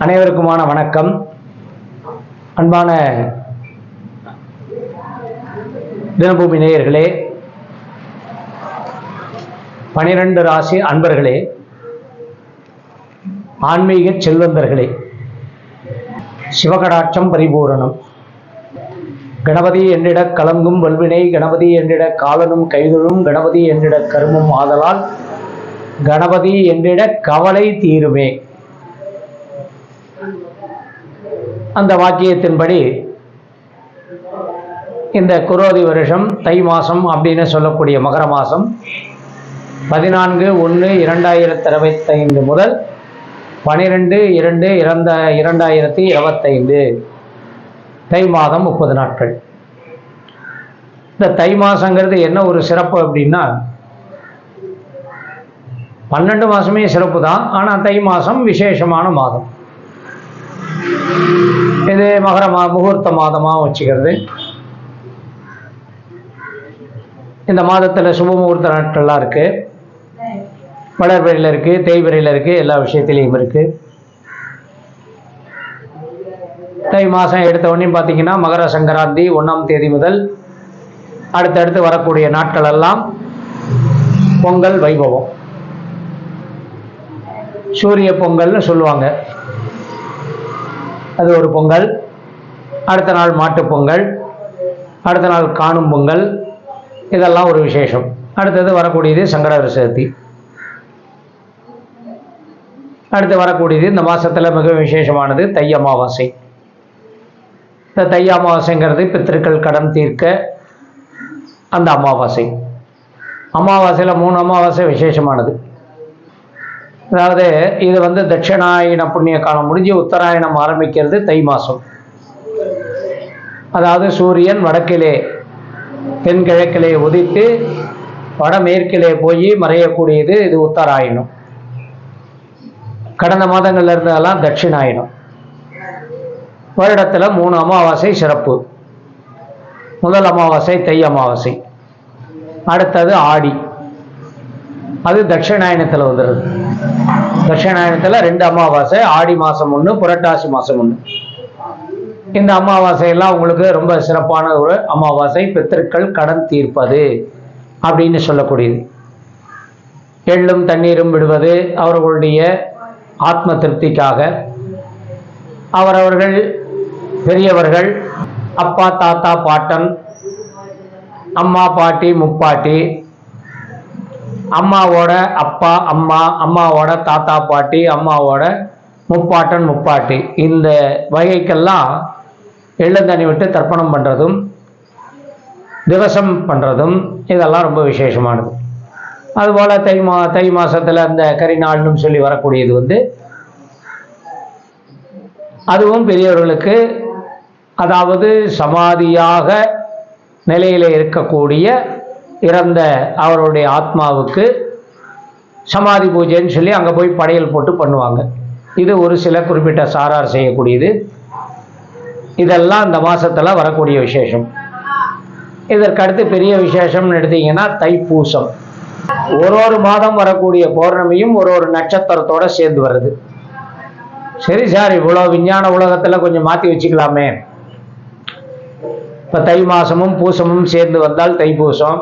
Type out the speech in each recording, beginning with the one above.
அனைவருக்குமான வணக்கம். அன்பான தினபூமி நேயர்களே, 12 ராசி அன்பர்களே, ஆன்மீக செல்வந்தர்களே, சிவகடாட்சம் பரிபூரணம். கணபதி என்றிட கலங்கும் வல்வினை, கணபதி என்றிட காலனும் கைதொழும், கணபதி என்றிட கருமம் ஆதலால், கணபதி என்றிட கவலை தீருமே. அந்த வாக்கியத்தின்படி இந்த குரோதி வருஷம் தை மாதம் அப்படின்னு சொல்லக்கூடிய மகர மாதம் 14/1/2025 முதல் 12/2/2025 தை மாதம் 30 நாட்கள். இந்த தை மாதங்கிறது என்ன ஒரு சிறப்பு அப்படின்னா, 12 மாதமே சிறப்பு தான். ஆனால் தை மாதம் விசேஷமான மாதம். இது மகர முகூர்த்த மாதமாக வச்சுக்கிறது. இந்த மாதத்தில் சுப முகூர்த்த நாட்கள்லாம் இருக்குது. வளர்பிறையில் இருக்குது, தேய்பிறையில் இருக்குது, எல்லா விஷயத்திலையும் இருக்குது. தை மாதம் எடுத்த உடனே பார்த்தீங்கன்னா மகர சங்கராந்தி 1ஆம் தேதி முதல் அடுத்தடுத்து வரக்கூடிய நாட்கள் எல்லாம் பொங்கல் வைபவம், சூரிய பொங்கல்னு சொல்லுவாங்க. அது ஒரு பொங்கல். அடுத்த நாள் மாட்டு பொங்கல், அடுத்த நாள் காணும் பொங்கல், இதெல்லாம் ஒரு விசேஷம். அடுத்தது வரக்கூடியது சங்கடஹர சதுர்த்தி. அடுத்து வரக்கூடியது இந்த மாதத்தில் மிக விசேஷமானது தை அமாவாசை. இந்த தை அமாவாசைங்கிறது பித்திருக்கள் கடன் தீர்க்க அந்த அமாவாசை. அமாவாசையில் 3 அமாவாசை விசேஷமானது. அதாவது இது தட்சிணாயன புண்ணிய காலம் முடிஞ்சு உத்தராயணம் ஆரம்பிக்கிறது தை மாதம். அதாவது சூரியன் வடக்கிலே தென்கிழக்கிலே உதித்து வடமேற்கிலே போய் மறையக்கூடியது இது உத்தராயணம். கடந்த மாதங்கள்ல இருந்ததெல்லாம் தட்சிணாயனம். வருடத்தில் 3 அமாவாசை சிறப்பு. முதல் அமாவாசை தை அமாவாசை, அடுத்தது ஆடி, அது தட்சிணாயனத்தில் வந்துடுது. தட்சிணாயனத்தில் 2 அமாவாசை, ஆடி மாதம் 1, புரட்டாசி மாதம் 1. இந்த அமாவாசையெல்லாம் உங்களுக்கு ரொம்ப சிறப்பான ஒரு அமாவாசை. பித்திருக்கள் கடன் தீர்ப்பது அப்படின்னு சொல்லக்கூடியது. எள்ளும் தண்ணீரும் விடுவது அவர்களுடைய ஆத்ம திருப்திக்காக. அவரவர்கள் பெரியவர்கள், அப்பா தாத்தா பாட்டன், அம்மா பாட்டி முப்பாட்டி, அம்மாவோட அப்பா அம்மா, அம்மாவோட தாத்தா பாட்டி, அம்மாவோட முப்பாட்டன் முப்பாட்டி, இந்த வகைக்கெல்லாம் எள்ளந்தண்ணி விட்டு தர்ப்பணம் பண்ணுறதும் திவசம் பண்ணுறதும் இதெல்லாம் ரொம்ப விசேஷமானது. அதுபோல் தை மாதத்தில் அந்த கரிநாள்னு சொல்லி வரக்கூடியது அதுவும் பெரியவர்களுக்கு, அதாவது சமாதியாக நிலையில் இருக்கக்கூடிய இறந்த அவருடைய ஆத்மாவுக்கு சமாதி பூஜைன்னு சொல்லி அங்கே போய் படையல் போட்டு பண்ணுவாங்க. இது ஒரு சில குறிப்பிட்ட சாரார் செய்யக்கூடியது. இதெல்லாம் இந்த மாதத்தில் வரக்கூடிய விசேஷம். இதற்கடுத்து பெரிய விசேஷம்னு எடுத்தீங்கன்னா தைப்பூசம். ஒரு மாதம் வரக்கூடிய பௌர்ணமியும் ஒரு நட்சத்திரத்தோடு சேர்ந்து வருது. சரி சார், இவ்வளோ விஞ்ஞான உலகத்தில் கொஞ்சம் மாற்றி வச்சுக்கலாமே. இப்போ தை மாதமும் பூசமும் சேர்ந்து வந்தால் தைப்பூசம்,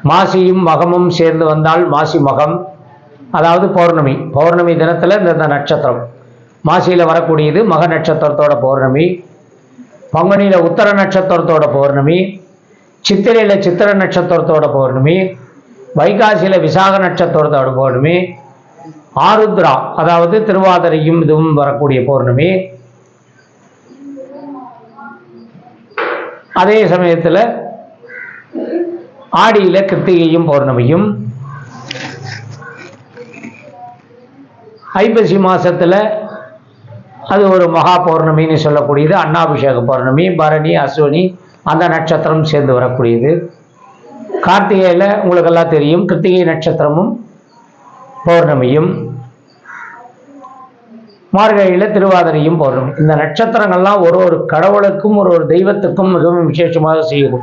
மாசியும் மகமும் சேர்ந்து வந்தால் மாசி மகம், அதாவது பௌர்ணமி. பௌர்ணமி தினத்தில் இந்த நட்சத்திரம் மாசியில் வரக்கூடியது மக நட்சத்திரத்தோட பௌர்ணமி, பங்குனியில் உத்தர நட்சத்திரத்தோட பௌர்ணமி, சித்திரையில் சித்திர நட்சத்திரத்தோட பௌர்ணமி, வைகாசியில் விசாக நட்சத்திரத்தோட பௌர்ணமி, ஆருத்ரா அதாவது திருவாதிரையும் இதுவும் வரக்கூடிய பௌர்ணமி. அதே சமயத்தில் ஆடியில் கிருத்திகையும் பௌர்ணமியும், ஐப்பசி மாதத்தில் அது ஒரு மகா பௌர்ணமின்னு சொல்லக்கூடியது, அன்னாபிஷேக பௌர்ணமி, பரணி அஸ்வினி அந்த நட்சத்திரம் சேர்ந்து வரக்கூடியது. கார்த்திகையில் உங்களுக்கெல்லாம் தெரியும் கிருத்திகை நட்சத்திரமும் பௌர்ணமியும், மார்கழியில் திருவாதிரையும் பௌர்ணமி. இந்த நட்சத்திரங்கள்லாம் ஒரு கடவுளுக்கும் ஒரு தெய்வத்துக்கும் மிகவும் விசேஷமாக செய்யும்.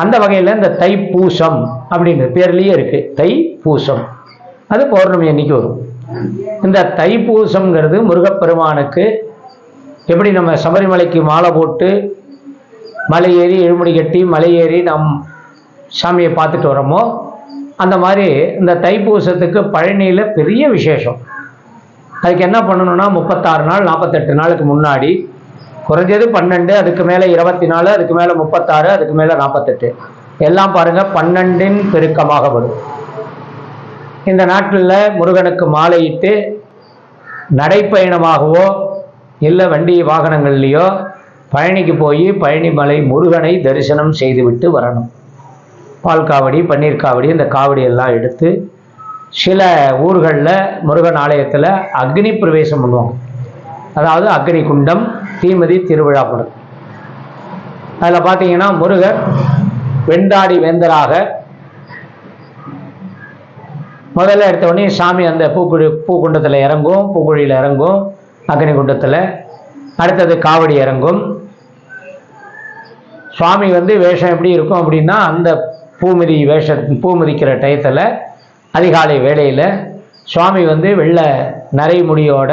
அந்த வகையில் இந்த தைப்பூசம் அப்படிங்கிற பேர்லேயே இருக்குது தைப்பூசம். அது பௌர்ணமி அன்னைக்கு வரும். இந்த தைப்பூசம்ங்கிறது முருகப்பெருமானுக்கு எப்படி நம்ம சபரிமலைக்கு மாலை போட்டு மலை ஏறி எழுமுடி கட்டி மலை ஏறி நம் சாமியை பார்த்துட்டு வரோமோ, அந்த மாதிரி இந்த தைப்பூசத்துக்கு பழனியில் பெரிய விசேஷம். அதுக்கு என்ன பண்ணணும்னா 36 நாள் 48 நாளுக்கு முன்னாடி குறைஞ்சது 12, அதுக்கு மேலே 24, அதுக்கு மேலே 36, அதுக்கு மேலே 48, எல்லாம் பாருங்கள் 12இன் பெருக்கமாக வரும். இந்த நாட்டில் முருகனுக்கு மாலையிட்டு நடைப்பயணமாகவோ இல்லை வண்டி வாகனங்கள்லேயோ பழனிக்கு போய் பழனி மலை முருகனை தரிசனம் செய்துவிட்டு வரணும். பால் காவடி, பன்னீர் காவடி, இந்த காவடி எல்லாம் எடுத்து சில ஊர்களில் முருகன் ஆலயத்தில் அக்னி பிரவேசம் பண்ணுவாங்க. அதாவது அக்னி குண்டம், தீமிதி திருவிழா படும். அதில் பார்த்தீங்கன்னா முருகர் வெண்டாடி வேந்தராக முதல்ல எடுத்த உடனே சாமி அந்த பூக்குண்டத்தில் இறங்கும், பூக்குழியில் இறங்கும், அக்னி குண்டத்தில். அடுத்தது காவடி இறங்கும். சுவாமி வேஷம் எப்படி இருக்கும் அப்படின்னா, அந்த பூ மிதிக்கிற டயத்தில் அதிகாலை வேளையில் சுவாமி வெள்ளை நரை முடியோட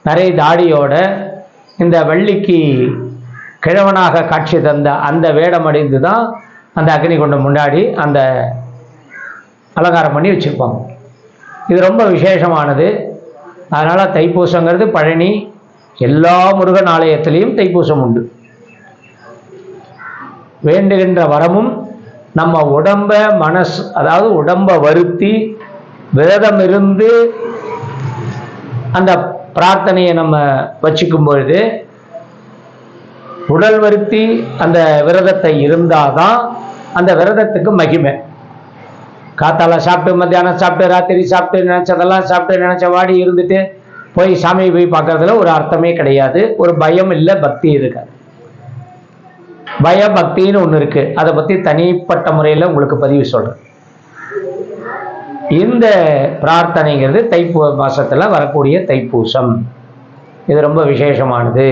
நரை தாடியோட இந்த வள்ளிக்கு கிழவனாக காட்சி தந்த அந்த வேடம் அடைந்து தான் அந்த அக்னி குண்டம் முன்னாடி அந்த அலங்காரம் பண்ணி வச்சுருப்பாங்க. இது ரொம்ப விசேஷமானது. அதனால் தைப்பூசங்கிறது பழனி எல்லா முருகன் ஆலயத்திலையும் தைப்பூசம் உண்டு. வேண்டுகின்ற வரமும் நம்ம உடம்ப அதாவது உடம்பை வருத்தி விரதம் இருந்து அந்த பிரார்த்தனையை நம்ம வச்சுக்கும் பொழுது, உடல் வருத்தி அந்த விரதத்தை இருந்தாதான் அந்த விரதத்துக்கு மகிமை. காத்தால சாப்பிட்டு, மத்தியானம் சாப்பிட்டு, ராத்திரி சாப்பிட்டு, நினைச்சதெல்லாம் சாப்பிட்டு, நினைச்ச வாடி இருந்துட்டு போய் சாமியை போய் பார்க்கறதுல ஒரு அர்த்தமே கிடையாது. ஒரு பயம் இல்லை, பக்தி இருக்காது. பயபக்தின்னு ஒன்று இருக்கு. அதை பற்றி தனிப்பட்ட முறையில் உங்களுக்கு பதிவு சொல்கிறேன். இந்த பிரார்த்தனைங்கிறது மாசத்துல வரக்கூடிய தைப்பூசம். இது ரொம்ப விசேஷமானது.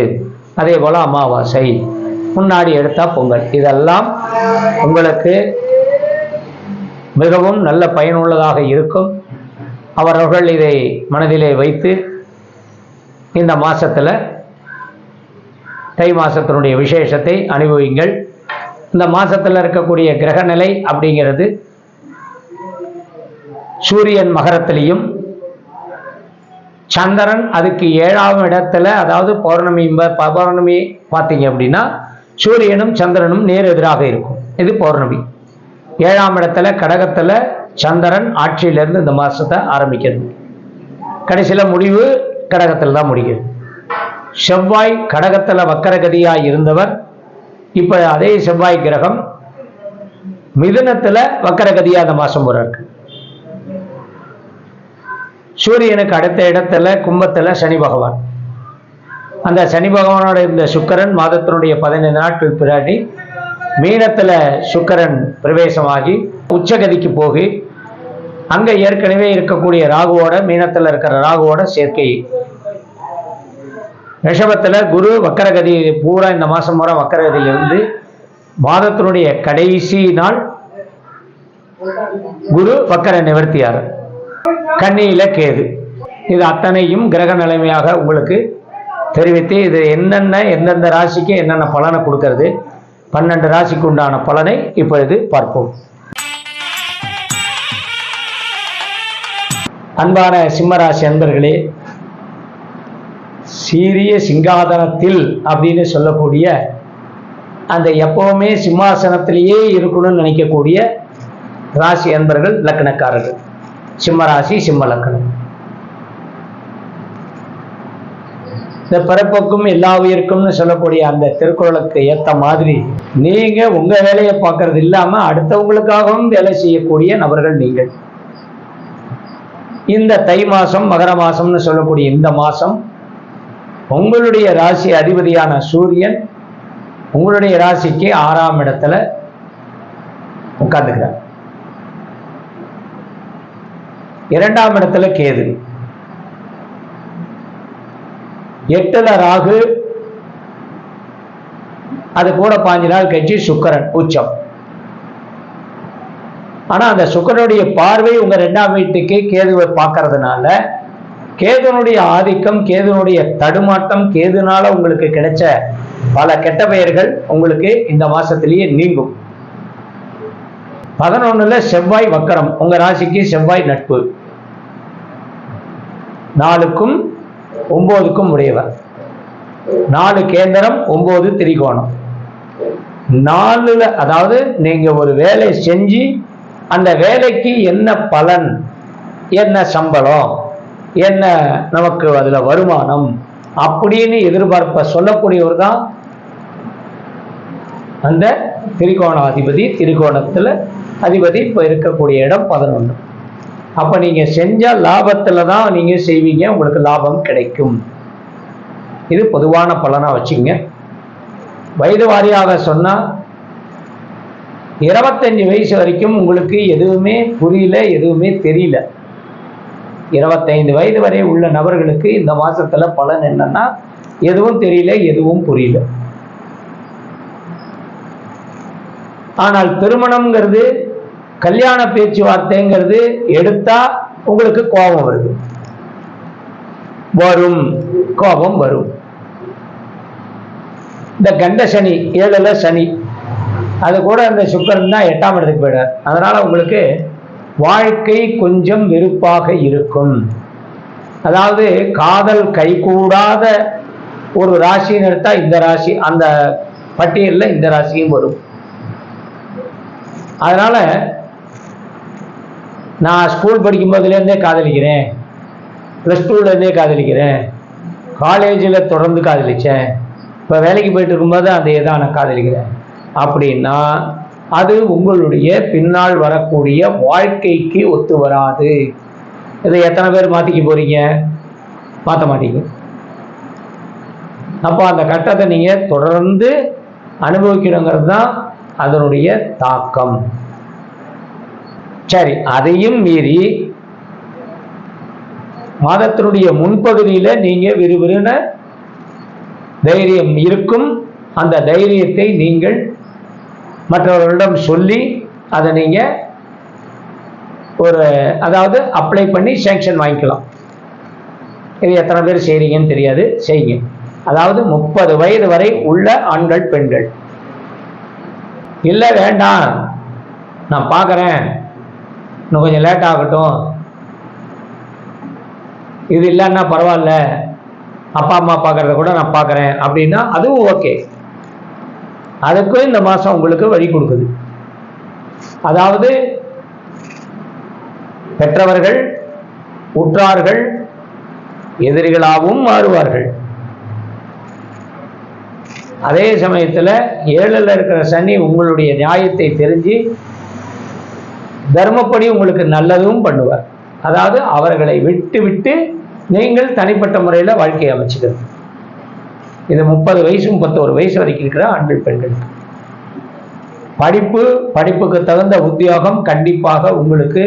அதே போல் அமாவாசை, முன்னாடி எடுத்தா பொங்கல், இதெல்லாம் உங்களுக்கு மிகவும் நல்ல பயனுள்ளதாக இருக்கும். அவர்கள் இதை மனதிலே வைத்து இந்த மாசத்துல தை மாசத்தினுடைய விசேஷத்தை அனுபவிங்கள். இந்த மாசத்தில் இருக்கக்கூடிய கிரகநிலை அப்படிங்கிறது சூரியன் மகரத்திலையும், சந்திரன் அதுக்கு 7ஆம் இடத்துல, அதாவது பௌர்ணமி பார்த்தீங்க அப்படின்னா சூரியனும் சந்திரனும் நேர் எதிராக இருக்கும். இது பௌர்ணமி. 7ஆம் இடத்துல கடகத்தில் சந்திரன் ஆட்சியிலிருந்து இந்த மாசத்தை ஆரம்பிக்கிறது. கடைசியில் முடிவு கடகத்தில் தான் முடிக்கிறது. செவ்வாய் கடகத்தில் வக்கரகதியாய் இருந்தவர் இப்போ அதே செவ்வாய் கிரகம் மிதுனத்தில் வக்கரகதியாக அந்த மாதம் போறாரு. சூரியனுக்கு அடுத்த இடத்துல கும்பத்தில் சனி பகவான். அந்த சனி பகவானோட இந்த சுக்கிரன் மாதத்தினுடைய 15 நாட்கள் பின்னாடி மீனத்தில் சுக்கிரன் பிரவேசமாகி உச்சகதிக்கு போகி அங்கே ஏற்கனவே இருக்கக்கூடிய ராகுவோட, மீனத்தில் இருக்கிற ராகுவோட சேர்க்கை. ரிஷபத்தில் குரு வக்கரகதி பூரா இந்த மாதம் பூரா வக்கரகதியிலிருந்து மாதத்தினுடைய கடைசி நாள் குரு வக்கர நிவர்த்தியார். கன்னியில கேது. இது அத்தனையும் கிரக நிலைமையாக உங்களுக்கு தெரிவித்து இது எந்தெந்த ராசிக்கு என்னென்ன பலனை கொடுக்கிறது, 12 ராசிக்கு உண்டான பலனை இப்பொழுது பார்ப்போம். அன்பான சிம்மராசி அன்பர்களே, சீரிய சிங்காதனத்தில் அப்படின்னு சொல்லக்கூடிய அந்த எப்பவுமே சிம்மாசனத்திலேயே இருக்கணும்னு நினைக்கக்கூடிய ராசி அன்பர்கள், லக்னக்காரர்கள், சிம்மராசி, சிம்ம லக்னம். இந்த பிறப்புக்கும் எல்லா உயிருக்கும்னு சொல்லக்கூடிய அந்த திருக்குறளுக்கு ஏற்ற மாதிரி நீங்க உங்க வேலையை பார்க்கறது இல்லாம அடுத்தவங்களுக்காகவும் வேலை செய்யக்கூடிய நபர்கள் நீங்கள். இந்த தை மாசம், மகர மாசம்னு சொல்லக்கூடிய இந்த மாசம் உங்களுடைய ராசி அதிபதியான சூரியன் உங்களுடைய ராசிக்கு 6ஆம் இடத்துல உட்கார்ந்துக்கிறார். 2ஆம் இடத்துல கேது, 8ல ராகு, அது கூட 5 நாள் கழிச்சு சுக்கிரன் உச்சம். ஆனா அந்த சுக்கிரனுடைய பார்வை உங்க 2ஆம் வீட்டுக்கு கேதுவை பார்க்கறதுனால கேதுனுடைய ஆதிக்கம், கேதுனுடைய தடுமாட்டம், கேதுனால உங்களுக்கு கிடைச்ச பல கெட்ட பெயர்கள் உங்களுக்கு இந்த மாசத்திலேயே நீங்கும். 11ல செவ்வாய் வக்கரம், உங்க ராசிக்கு செவ்வாய் நட்பு, 4க்கும் 9க்கும் உடையவர், 4 கேந்திரம் 9 திரிகோணம். 4ல அதாவது நீங்க ஒரு வேலை செஞ்சு அந்த வேலைக்கு என்ன பலன், என்ன சம்பளம், என்ன நமக்கு அதுல வருமானம் அப்படின்னு எதிர்பார்ப்ப சொல்லக்கூடியவர் தான் அந்த திரிகோணாதிபதி. திரிகோணத்துல அதிபதி இப்ப இருக்கக்கூடிய இடம் 11. அப்ப நீங்க செஞ்ச லாபத்துல தான் நீங்க செய்வீங்க, உங்களுக்கு லாபம் கிடைக்கும். இது பொதுவான பலனா வச்சுங்க. வயது வாரியாக சொன்னா 25 வயசு வரைக்கும் உங்களுக்கு எதுவுமே புரியல, எதுவுமே தெரியல. 25 வயது வரை உள்ள நபர்களுக்கு இந்த மாசத்துல பலன் என்னன்னா எதுவும் தெரியல, எதுவும் புரியல. ஆனால் திருமணம்ங்கிறது, கல்யாண பேச்சுவார்த்தைங்கிறது எடுத்தா உங்களுக்கு கோபம் வருது, வரும், கோபம் வரும். இந்த கண்ட சனி, 7ல சனி, அது கூட அந்த சுக்கிரன் தான் 8ஆம் இடத்துக்கு போயிடார். அதனால உங்களுக்கு வாழ்க்கை கொஞ்சம் வெறுப்பாக இருக்கும். அதாவது காதல் கைகூடாத ஒரு ராசின்னு எடுத்தா இந்த ராசி அந்த பட்டியலில் இந்த ராசியும் வரும். அதனால நான் ஸ்கூல் படிக்கும் போதுலேருந்தே காதலிக்கிறேன், +2லேருந்தே காதலிக்கிறேன், காலேஜில் தொடர்ந்து காதலிச்சேன், இப்போ வேலைக்கு போயிட்டு இருக்கும்போது அதையே தான் நான் காதலிக்கிறேன் அப்படின்னா அது உங்களுடைய பின்னால் வரக்கூடிய வாழ்க்கைக்கு ஒத்து வராது. இதை எத்தனை பேர் மாற்றிக்க போறீங்க? மாற்ற மாட்டீங்க. அப்போ அந்த கட்டத்தை நீங்க தொடர்ந்து அனுபவிக்கணுங்கிறது தான் அதனுடைய தாக்கம். சரி, அதையும் மீறி மாதத்தினுடைய முன்பகுதியில நீங்க விறுவிறுன தைரியம் இருக்கும். அந்த தைரியத்தை நீங்கள் மற்றவர்களிடம் சொல்லி அதை நீங்க ஒரு அதாவது அப்ளை பண்ணி சேங்ஷன் வாங்கிக்கலாம். இது எத்தனை பேர் செய்றீங்கன்னு தெரியாது, செய்யுங்க. அதாவது 30 வயது வரை உள்ள ஆண்கள் பெண்கள். இல்லை வேண்டாம் நான் பார்க்குறேன், இன்னும் கொஞ்சம் லேட் ஆகட்டும், இது இல்லைன்னா பரவாயில்ல, அப்பா அம்மா பார்க்கறத கூட நான் பார்க்குறேன் அப்படின்னா அதுவும் ஓகே. அதுக்கும் இந்த மாதம் உங்களுக்கு வழி கொடுக்குது. அதாவது பெற்றவர்கள் உற்றார்கள் எதிரிகளாகவும் மாறுவார்கள். அதே சமயத்தில் 7ல் இருக்கிற சனி உங்களுடைய நியாயத்தை தெரிஞ்சு தர்மப்படி உங்களுக்கு நல்லதும் பண்ணுவார். அதாவது அவர்களை விட்டு விட்டு நீங்கள் தனிப்பட்ட முறையில் வாழ்க்கையை அமைச்சுக்கிறது. இது 30 வயசு 31 வயசு வரைக்கும் இருக்கிற ஆண்கள் பெண்கள். படிப்புக்கு தகுந்த உத்தியோகம் கண்டிப்பாக உங்களுக்கு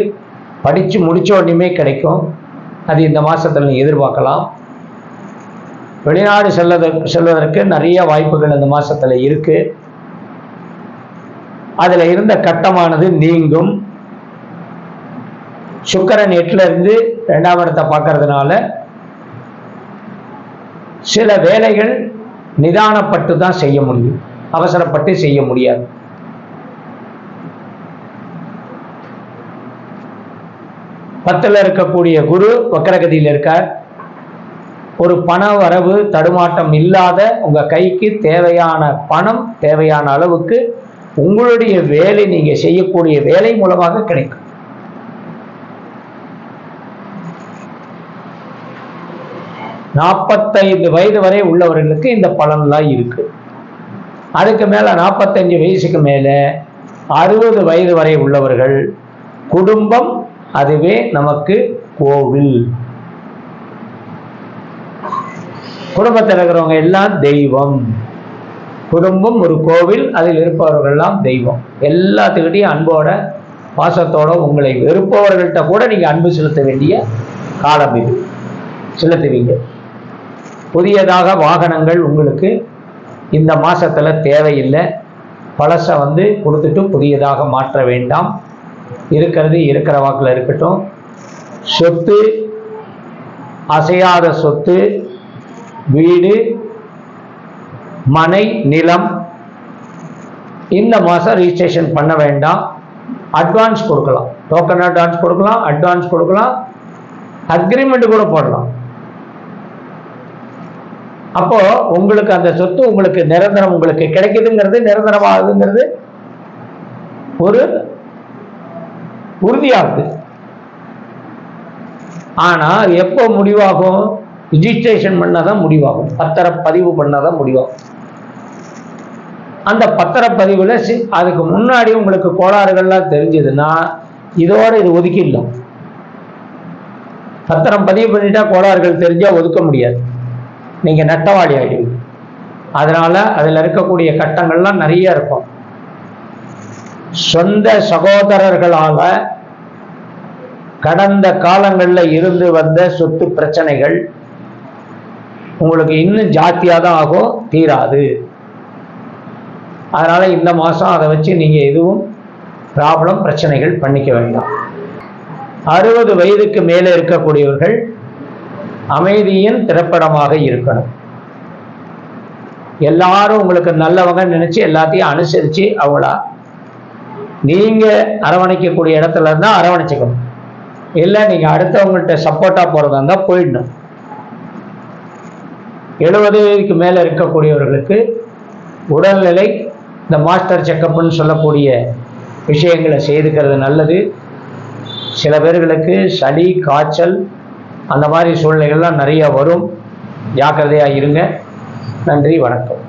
படித்து முடிச்ச உடனே கிடைக்கும். அது இந்த மாசத்துல நீங்க எதிர்பார்க்கலாம். வெளிநாடு செல்வதற்கு நிறைய வாய்ப்புகள் இந்த மாசத்துல இருக்கு. அதுல இருந்த கட்டமானது நீங்கும். சுக்கிரன் 8ல இருந்து 2ஆம் இடத்தை பார்க்கறதுனால சில வேலைகள் நிதானப்பட்டு தான் செய்ய முடியும், அவசரப்பட்டு செய்ய முடியாது. பத்துல இருக்கக்கூடிய குரு வக்கரகதியில் இருக்கார். ஒரு பண வரவு தடுமாட்டம் இல்லாத உங்க கைக்கு தேவையான பணம் தேவையான அளவுக்கு உங்களுடைய வேலை, நீங்க செய்யக்கூடிய வேலை மூலமாக கிடைக்கும். நாற்பத்தைந்து வயது வரை உள்ளவர்களுக்கு இந்த பலன்லாம் இருக்கு. அதுக்கு மேல 45 வயசுக்கு மேல 60 வயது வரை உள்ளவர்கள் குடும்பம், அதுவே நமக்கு கோவில். குடும்பத்தில் இருக்கிறவங்க எல்லாம் தெய்வம். குடும்பம் ஒரு கோவில், அதில் இருப்பவர்கள் எல்லாம் தெய்வம். எல்லாத்துக்கிட்டையும் அன்போட பாசத்தோட, உங்களை வெறுப்பவர்கள்ட்ட கூட நீங்க அன்பு செலுத்த வேண்டிய காலம் இது, செலுத்துவீங்க. புதியதாக வாகனங்கள் உங்களுக்கு இந்த மாசத்துல தேவையில்லை. பழச கொடுத்துட்டு புதியதாக மாற்ற வேண்டாம். இருக்கிறது இருக்கிற வாக்கில் இருக்கட்டும். சொத்து அசையாத சொத்து, வீடு, மனை, நிலம் இந்த மாதம் ரிஜிஸ்ட்ரேஷன் பண்ண வேண்டாம். அட்வான்ஸ் கொடுக்கலாம், டோக்கன் அட்வான்ஸ் கொடுக்கலாம், அட்வான்ஸ் கொடுக்கலாம், அக்ரிமெண்ட் கூட போடலாம். அப்போ உங்களுக்கு அந்த சொத்து உங்களுக்கு நிரந்தரம் உங்களுக்கு கிடைக்குதுங்கிறது, நிரந்தரமாகுதுங்கிறது ஒரு உறுதியாகுது. ஆனா எப்போ முடிவாகும்? ரிஜிஸ்ட்ரேஷன் பண்ணாதான் முடிவாகும், பத்திரப்பதிவு பண்ணாதான் முடிவாகும். அந்த பத்திரப்பதிவுல அதுக்கு முன்னாடி உங்களுக்கு கோளாறுகள்லாம் தெரிஞ்சதுன்னா இதோட இது ஒதுக்கிடலாம். பத்திரம் பதிவு பண்ணிட்டா கோளாறுகள் தெரிஞ்சா ஒதுக்க முடியாது, நீங்க நட்டவாளி ஆகிடுவீங்க. அதனால அதுல இருக்கக்கூடிய கட்டங்கள்லாம் நிறைய இருக்கும். சொந்த சகோதரர்களால கடந்த காலங்களில் இருந்து வந்த சொத்து பிரச்சனைகள் உங்களுக்கு இன்னும் ஜாஸ்தியாக தான் ஆகும், தீராது. அதனால இந்த மாதம் அதை வச்சு நீங்க எதுவும் ப்ராப்ளம் பிரச்சனைகள் பண்ணிக்க வேண்டாம். 60 வயதுக்கு மேலே இருக்கக்கூடியவர்கள் அமைதியின் திரைப்படமாக இருக்கணும். எல்லாரும் உங்களுக்கு நல்லவங்க நினைச்சு எல்லாத்தையும் அனுசரிச்சு அவங்களா நீங்க அரவணைக்கக்கூடிய இடத்துல இருந்தா அரவணைச்சுக்கணும். இல்லை நீங்க அடுத்தவங்கள்ட்ட சப்போர்ட்டா போறதா இருந்தா போயிடணும். 70 வயதுக்கு மேல இருக்கக்கூடியவர்களுக்கு உடல்நிலை இந்த மாஸ்டர் செக்கப்னு சொல்லக்கூடிய விஷயங்களை செய்துக்கிறது நல்லது. சில பேர்களுக்கு சளி, காய்ச்சல் அந்த மாதிரி சூழ்நிலைகள்லாம் நிறைய வரும். ஜாக்கிரதையாக இருங்க. நன்றி, வணக்கம்.